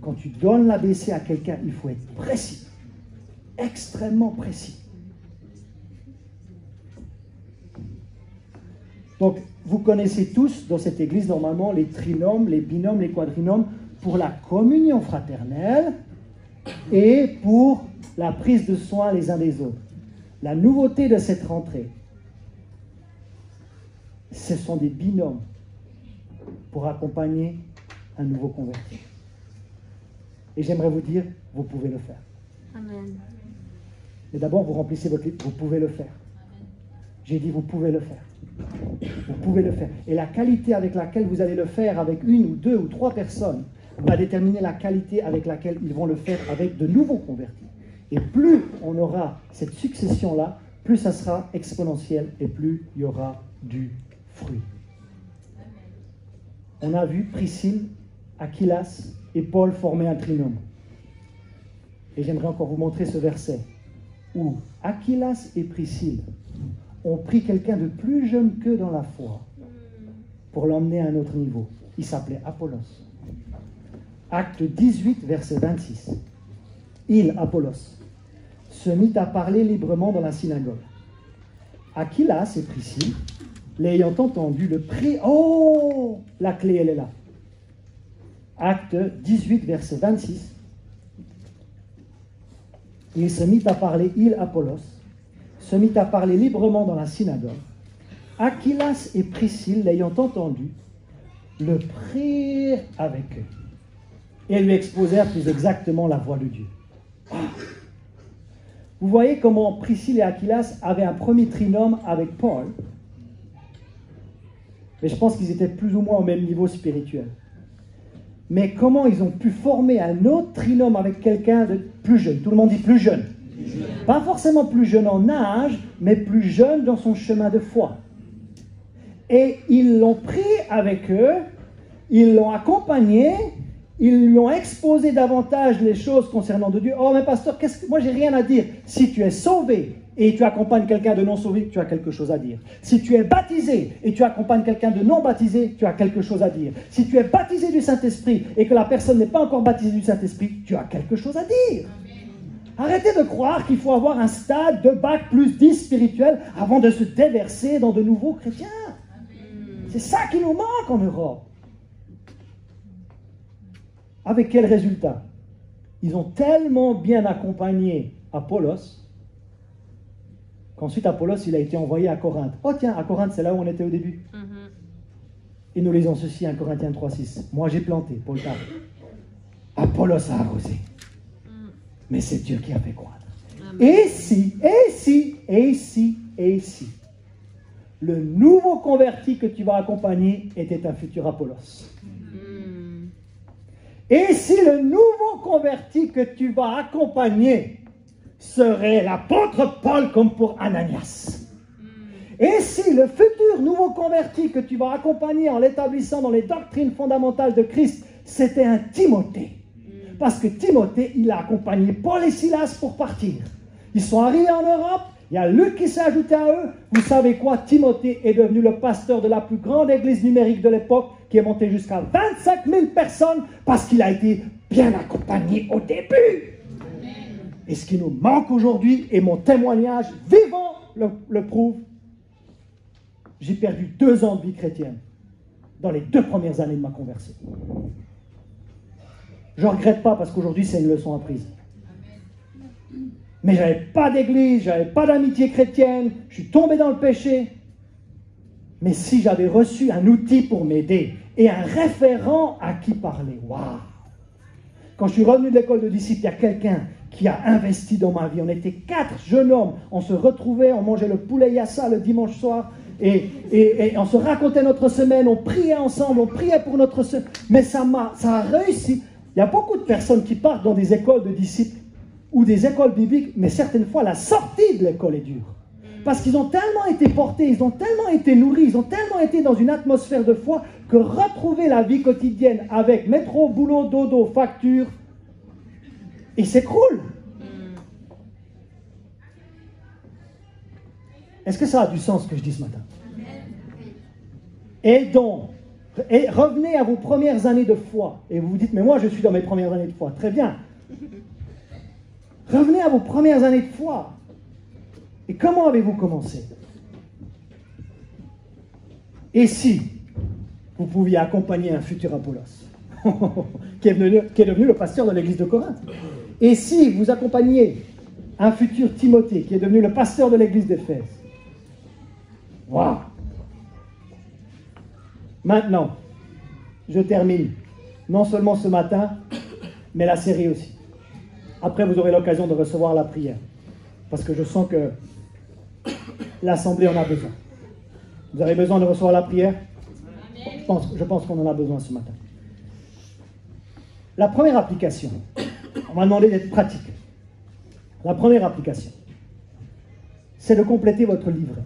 S1: Quand tu donnes l'ABC à quelqu'un, il faut être précis. Extrêmement précis. Donc, vous connaissez tous dans cette église, normalement, les trinômes, les binômes, les quadrinômes, pour la communion fraternelle et pour la prise de soin les uns des autres. La nouveauté de cette rentrée, ce sont des binômes pour accompagner un nouveau converti. Et j'aimerais vous dire, vous pouvez le faire.
S2: Amen.
S1: Mais d'abord, vous remplissez votre livre, vous pouvez le faire. J'ai dit, vous pouvez le faire. Vous pouvez le faire. Et la qualité avec laquelle vous allez le faire avec une ou deux ou trois personnes va déterminer la qualité avec laquelle ils vont le faire avec de nouveaux convertis. Et plus on aura cette succession-là, plus ça sera exponentiel et plus il y aura du fruit. On a vu Priscille, Aquilas et Paul former un trinôme. Et j'aimerais encore vous montrer ce verset où Aquilas et Priscille ont pris quelqu'un de plus jeune qu'eux dans la foi pour l'emmener à un autre niveau. Il s'appelait Apollos. Acte 18, verset 26. Il, Apollos, se mit à parler librement dans la synagogue. Aquilas et Priscille, l'ayant entendu, le prient. Oh, la clé, elle est là. Acte 18, verset 26. Il se mit à parler, il, Apollos, se mit à parler librement dans la synagogue. Aquilas et Priscille, l'ayant entendu, le prirent avec eux et lui exposèrent plus exactement la voie de Dieu. Vous voyez comment Priscille et Aquilas avaient un premier trinôme avec Paul, mais je pense qu'ils étaient plus ou moins au même niveau spirituel. Mais comment ils ont pu former un autre trinôme avec quelqu'un de plus jeune? Tout le monde dit plus jeune. Pas forcément plus jeune en âge, mais plus jeune dans son chemin de foi. Et ils l'ont pris avec eux, ils l'ont accompagné, ils lui ont exposé davantage les choses concernant de Dieu. Oh, mais pasteur, moi j'ai rien à dire. Si tu es sauvé et tu accompagnes quelqu'un de non sauvé, tu as quelque chose à dire. Si tu es baptisé et tu accompagnes quelqu'un de non baptisé, tu as quelque chose à dire. Si tu es baptisé du Saint-Esprit et que la personne n'est pas encore baptisée du Saint-Esprit, tu as quelque chose à dire. Arrêtez de croire qu'il faut avoir un stade de bac plus 10 spirituel avant de se déverser dans de nouveaux chrétiens. C'est ça qui nous manque en Europe. Avec quel résultat? Ils ont tellement bien accompagné Apollos qu'ensuite Apollos il a été envoyé à Corinthe. Oh tiens, à Corinthe, c'est là où on était au début. Et nous lisons ceci, 1 Corinthiens 3,6. Moi j'ai planté, Paul t'a. Apollos a arrosé. Mais c'est Dieu qui a fait croître. Et si, le nouveau converti que tu vas accompagner était un futur Apollos. Et si le nouveau converti que tu vas accompagner serait l'apôtre Paul comme pour Ananias. Et si le futur nouveau converti que tu vas accompagner en l'établissant dans les doctrines fondamentales de Christ, c'était un Timothée. Parce que Timothée, il a accompagné Paul et Silas pour partir. Ils sont arrivés en Europe, il y a Luc qui s'est ajouté à eux. Vous savez quoi? Timothée est devenu le pasteur de la plus grande église numérique de l'époque, qui est montée jusqu'à 25 000 personnes, parce qu'il a été bien accompagné au début. Et ce qui nous manque aujourd'hui, et mon témoignage vivant le prouve, j'ai perdu 2 ans de vie chrétienne dans les 2 premières années de ma conversion. Je ne regrette pas parce qu'aujourd'hui c'est une leçon apprise. Mais je n'avais pas d'église, je n'avais pas d'amitié chrétienne, je suis tombé dans le péché. Mais si j'avais reçu un outil pour m'aider et un référent à qui parler, waouh! Quand je suis revenu de l'école de disciples, il y a quelqu'un qui a investi dans ma vie. On était 4 jeunes hommes, on se retrouvait, on mangeait le poulet yassa le dimanche soir et on se racontait notre semaine, on priait ensemble, on priait pour notre semaine. Mais ça a réussi. Il y a beaucoup de personnes qui partent dans des écoles de disciples ou des écoles bibliques, mais certaines fois, la sortie de l'école est dure. Parce qu'ils ont tellement été portés, ils ont tellement été nourris, ils ont tellement été dans une atmosphère de foi que retrouver la vie quotidienne avec métro, boulot, dodo, facture, ils s'écroulent. Est-ce que ça a du sens ce que je dis ce matin? Et donc, revenez à vos premières années de foi. Et vous vous dites, mais moi je suis dans mes premières années de foi. Très bien. Revenez à vos premières années de foi. Et comment avez-vous commencé? Et si vous pouviez accompagner un futur Apollos, qui est devenu le pasteur de l'église de Corinthe? Et si vous accompagniez un futur Timothée, qui est devenu le pasteur de l'église d'Éphèse? Waouh! Maintenant, je termine. Non seulement ce matin, mais la série aussi. Après, vous aurez l'occasion de recevoir la prière. Parce que je sens que l'Assemblée en a besoin. Vous avez besoin de recevoir la prière? Je pense qu'on en a besoin ce matin. La première application, on m'a demandé d'être pratique. La première application, c'est de compléter votre livret.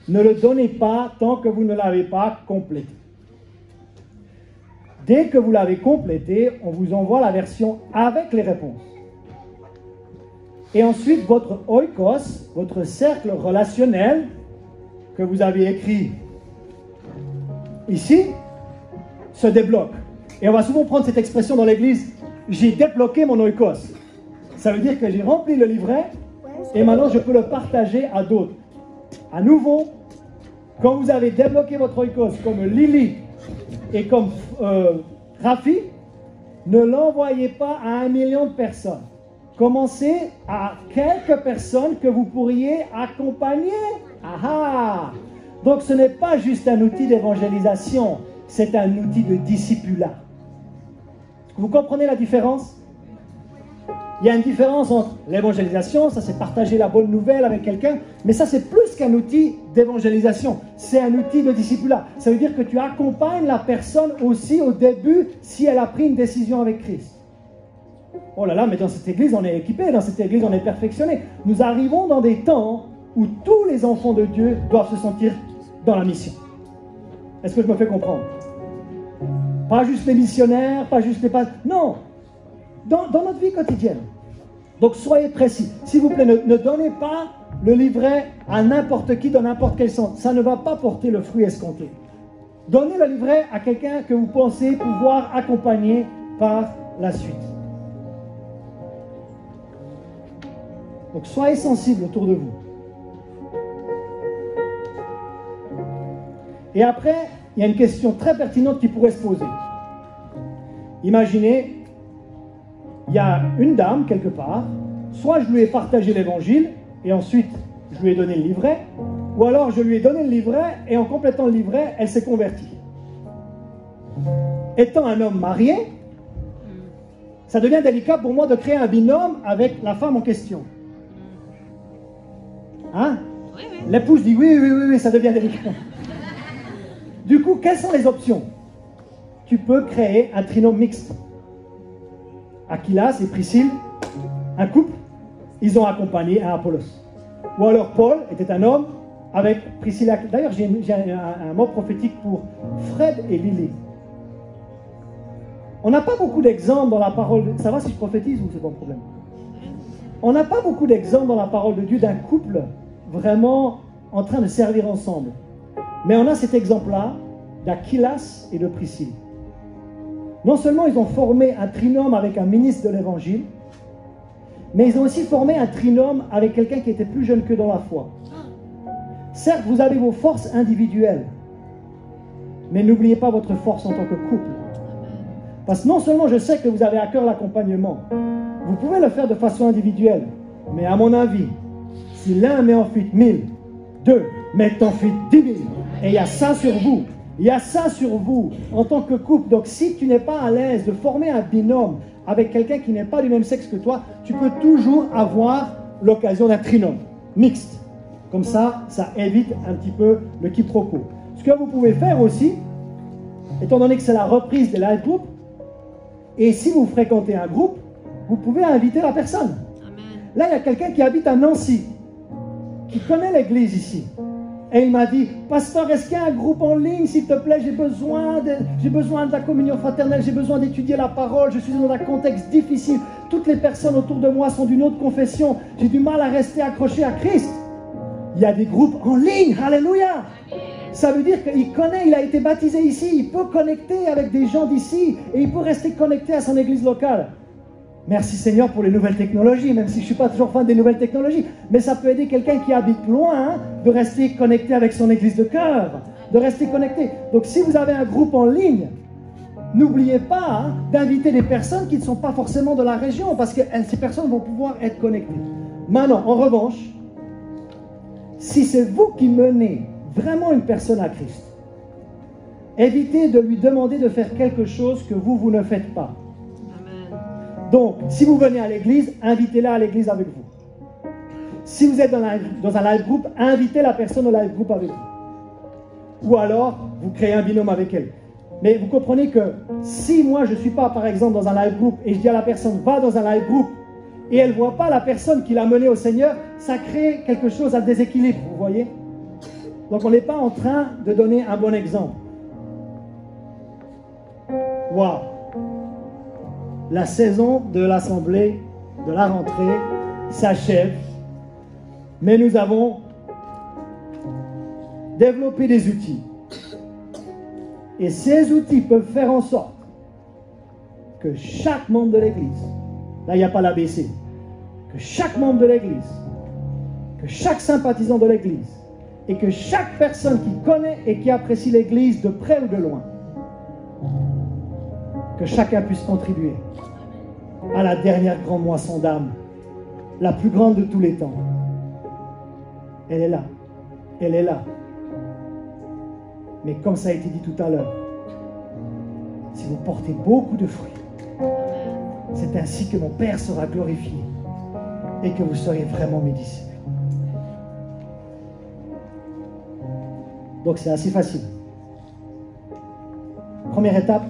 S1: Ne le donnez pas tant que vous ne l'avez pas complété. Dès que vous l'avez complété, on vous envoie la version avec les réponses. Et ensuite, votre oikos, votre cercle relationnel que vous avez écrit ici, se débloque. Et on va souvent prendre cette expression dans l'église, j'ai débloqué mon oikos. Ça veut dire que j'ai rempli le livret et maintenant je peux le partager à d'autres. À nouveau, quand vous avez débloqué votre oikos comme Lily et comme Rafi, ne l'envoyez pas à 1 million de personnes. Commencez à quelques personnes que vous pourriez accompagner. Aha! Donc ce n'est pas juste un outil d'évangélisation, c'est un outil de discipulat. Vous comprenez la différence? Il y a une différence entre l'évangélisation, ça c'est partager la bonne nouvelle avec quelqu'un, mais ça c'est plus qu'un outil d'évangélisation, c'est un outil de discipulat. Ça veut dire que tu accompagnes la personne aussi au début si elle a pris une décision avec Christ. Oh là là, mais dans cette église on est équipé, dans cette église on est perfectionné. Nous arrivons dans des temps où tous les enfants de Dieu doivent se sentir dans la mission. Est-ce que je me fais comprendre? Pas juste les missionnaires, pas juste les pasteurs, non, dans notre vie quotidienne. Donc soyez précis. S'il vous plaît, ne donnez pas le livret à n'importe qui, dans n'importe quel sens. Ça ne va pas porter le fruit escompté. Donnez le livret à quelqu'un que vous pensez pouvoir accompagner par la suite. Donc soyez sensibles autour de vous. Et après, il y a une question très pertinente qui pourrait se poser. Imaginez, il y a une dame quelque part, soit je lui ai partagé l'évangile et ensuite je lui ai donné le livret, ou alors je lui ai donné le livret et en complétant le livret, elle s'est convertie. Étant un homme marié, ça devient délicat pour moi de créer un binôme avec la femme en question. Hein?
S2: Oui.
S1: L'épouse dit oui, ça devient délicat. Du coup, quelles sont les options? Tu peux créer un trinôme mixte. Aquilas et Priscille, un couple, ils ont accompagné un Apollos. Ou alors Paul était un homme avec Priscille et Aquilas. D'ailleurs, j'ai un mot prophétique pour Fred et Lily. On n'a pas beaucoup d'exemples dans la parole. Ça va si je prophétise ou c'est pas un problème? On n'a pas beaucoup d'exemples dans la parole de Dieu d'un couple vraiment en train de servir ensemble. Mais on a cet exemple-là d'Aquilas et de Priscille. Non seulement ils ont formé un trinôme avec un ministre de l'Évangile, mais ils ont aussi formé un trinôme avec quelqu'un qui était plus jeune que dans la foi. Certes, vous avez vos forces individuelles, mais n'oubliez pas votre force en tant que couple. Parce que non seulement je sais que vous avez à cœur l'accompagnement, vous pouvez le faire de façon individuelle, mais à mon avis, si l'un met en fuite 1000, deux mettent en fuite 10 000, et il y a ça sur vous, il y a ça sur vous en tant que couple. Donc si tu n'es pas à l'aise de former un binôme avec quelqu'un qui n'est pas du même sexe que toi, tu peux toujours avoir l'occasion d'un trinôme mixte. Comme ça, ça évite un petit peu le quiproquo. Ce que vous pouvez faire aussi, étant donné que c'est la reprise de live group, et si vous fréquentez un groupe, vous pouvez inviter la personne.
S2: Amen. Là,
S1: il y a quelqu'un qui habite à Nancy, qui connaît l'église ici. Et il m'a dit, pasteur, est-ce qu'il y a un groupe en ligne, s'il te plaît, j'ai besoin de la communion fraternelle, j'ai besoin d'étudier la parole, je suis dans un contexte difficile, toutes les personnes autour de moi sont d'une autre confession, j'ai du mal à rester accroché à Christ. Il y a des groupes en ligne, alléluia. Ça veut dire qu'il connaît, il a été baptisé ici, il peut connecter avec des gens d'ici et il peut rester connecté à son église locale. Merci Seigneur pour les nouvelles technologies, même si je ne suis pas toujours fan des nouvelles technologies. Mais ça peut aider quelqu'un qui habite loin de rester connecté avec son église de cœur, de rester connecté. Donc si vous avez un groupe en ligne, n'oubliez pas d'inviter des personnes qui ne sont pas forcément de la région, parce que ces personnes vont pouvoir être connectées. Maintenant, en revanche, si c'est vous qui menez vraiment une personne à Christ, évitez de lui demander de faire quelque chose que vous ne faites pas.
S2: Amen.
S1: Donc, si vous venez à l'église, invitez-la à l'église avec vous. Si vous êtes dans un live group, invitez la personne au live group avec vous. Ou alors, vous créez un binôme avec elle. Mais vous comprenez que si moi je ne suis pas, par exemple, dans un live group et je dis à la personne, va dans un live group, et elle ne voit pas la personne qui l'a menée au Seigneur, ça crée quelque chose à déséquilibre, vous voyez? Donc on n'est pas en train de donner un bon exemple. Waouh! La saison de l'assemblée, de la rentrée, s'achève. Mais nous avons développé des outils. Et ces outils peuvent faire en sorte que chaque membre de l'Église, là il n'y a pas l'ABC, que chaque membre de l'Église, que chaque sympathisant de l'Église, et que chaque personne qui connaît et qui apprécie l'Église de près ou de loin, que chacun puisse contribuer à la dernière grande moisson d'âme, la plus grande de tous les temps. Elle est là. Elle est là. Mais comme ça a été dit tout à l'heure, si vous portez beaucoup de fruits, c'est ainsi que mon Père sera glorifié et que vous serez vraiment mes disciples. Donc c'est assez facile. Première étape,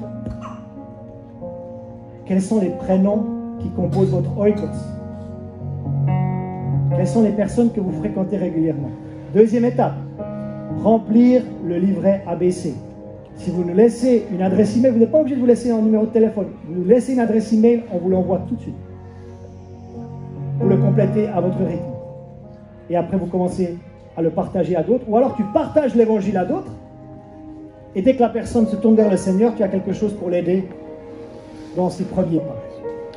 S1: quels sont les prénoms qui composent votre oikos? Quelles sont les personnes que vous fréquentez régulièrement? Deuxième étape, remplir le livret ABC. Si vous nous laissez une adresse email, vous n'êtes pas obligé de vous laisser un numéro de téléphone. Vous nous laissez une adresse email, on vous l'envoie tout de suite. Vous le complétez à votre rythme. Et après, vous commencez à le partager à d'autres. Ou alors, tu partages l'évangile à d'autres. Et dès que la personne se tourne vers le Seigneur, tu as quelque chose pour l'aider dans ses premiers pas.